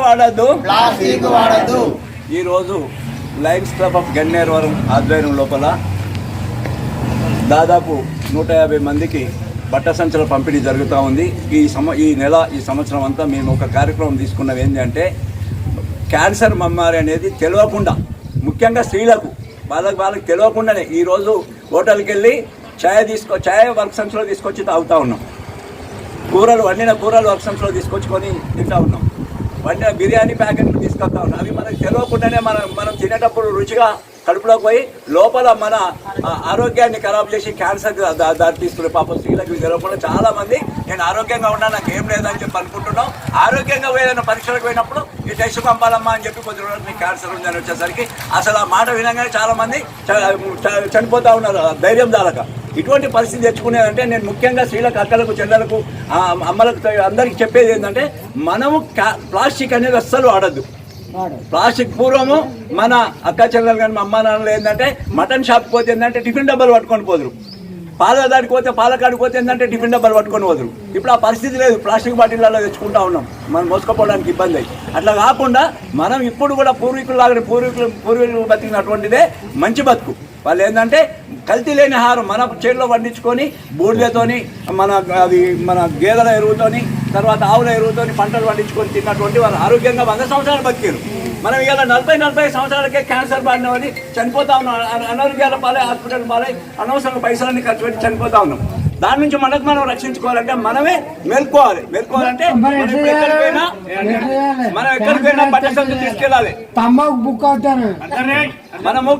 వాడద్దు ఈరోజు Lions club of Ganneravaram ఆధ్వర్యం లోపల దాదాపు 150 మందికి బట్ట సంచుల పంపిణీ జరుగుతూ ఉంది. ఈ నెల ఈ సంవత్సరం అంతా మేము ఒక కార్యక్రమం తీసుకున్నది ఏంటంటే క్యాన్సర్ మమ్మారి అనేది తెలియకుండా, ముఖ్యంగా స్త్రీలకు వాళ్ళకి తెలియకుండానే ఈరోజు హోటల్కి వెళ్ళి ఛాయ్ వర్క్ సంచులో తీసుకొచ్చి తాగుతూ ఉన్నాం. వండిన కూరలు వర్క్ సంచులో తీసుకొచ్చుకొని తింటూ ఉన్నాం. వండిన బిర్యానీ ప్యాకెట్లు తీసుకొస్తా ఉన్నాం. అవి మనకు తెలియకుండానే మనం తినేటప్పుడు రుచిగా కడుపులోకి పోయి లోపల మన ఆరోగ్యాన్ని ఖరాబ్ చేసి క్యాన్సర్ దారితీస్తున్నాయి. పాపం స్త్రీలకు తెలియకుండా చాలా మంది నేను ఆరోగ్యంగా ఉన్నా, నాకు ఏం లేదని చెప్పి అనుకుంటున్నాం. ఆరోగ్యంగా ఏదైనా పరీక్షలకు పోయినప్పుడు ఈ టెస్ట్ పంపాలమ్మా అని చెప్పి కొద్ది రోజులు మీకు క్యాన్సర్ ఉందని వచ్చేసరికి అసలు ఆ మాట వినగానే చాలా మంది చనిపోతూ ఉన్నారు ధైర్యం దాలక. ఇటువంటి పరిస్థితి తెచ్చుకునేదంటే నేను ముఖ్యంగా స్త్రీలకు, అక్కలకు, చెల్లెలకు, అమ్మలకు అందరికీ చెప్పేది ఏంటంటే మనము ప్లాస్టిక్ అనేది అస్సలు వాడద్దు. ప్లాస్టిక్ పూర్వము మన అక్క చెల్లెలు కానీ మా అమ్మ నాన్నలు ఏంటంటే మటన్ షాప్కి పోతే ఏంటంటే టిఫిన్ డబ్బాలు పట్టుకొని పోదురు, పాల దాడికి పోతే పాలకాడికి పోతే ఏంటంటే టిఫిన్ డబ్బాలు పట్టుకొని పోదురు. ఇప్పుడు ఆ పరిస్థితి లేదు. ప్లాస్టిక్ బాటిళ్ళలో తెచ్చుకుంటా ఉన్నాం, మనం మోసుకపోవడానికి ఇబ్బంది అయ్యి. అట్లా కాకుండా మనం ఇప్పుడు కూడా పూర్వీకులు బతికినటువంటిదే మంచి బతుకు. వాళ్ళు ఏంటంటే కల్తీ లేని ఆహారం మన చేతిలో పండించుకొని బూడిదతోని మన గేదెల ఎరువుతోని తర్వాత ఆవుల ఎరువుతోని పంటలు పండించుకొని తిన్నటువంటి వాళ్ళు ఆరోగ్యంగా 100 సంవత్సరాలు బతికారు. మనం ఇవాళ 40 సంవత్సరాలకే క్యాన్సర్ బారినవని చనిపోతా ఉన్నాం. అనారోగ్యాల పాలై, హాస్పిటల్ పాలై, అనవసరంగా పైసలన్నీ ఖర్చు పెట్టి చనిపోతా ఉన్నాం. దాని నుంచి మనం రక్షించుకోవాలంటే మనమే మేల్కోవాలంటే మనం ఎక్కడికైనా బట్ట సంచులు తీసుకెళ్ళాలి. మనము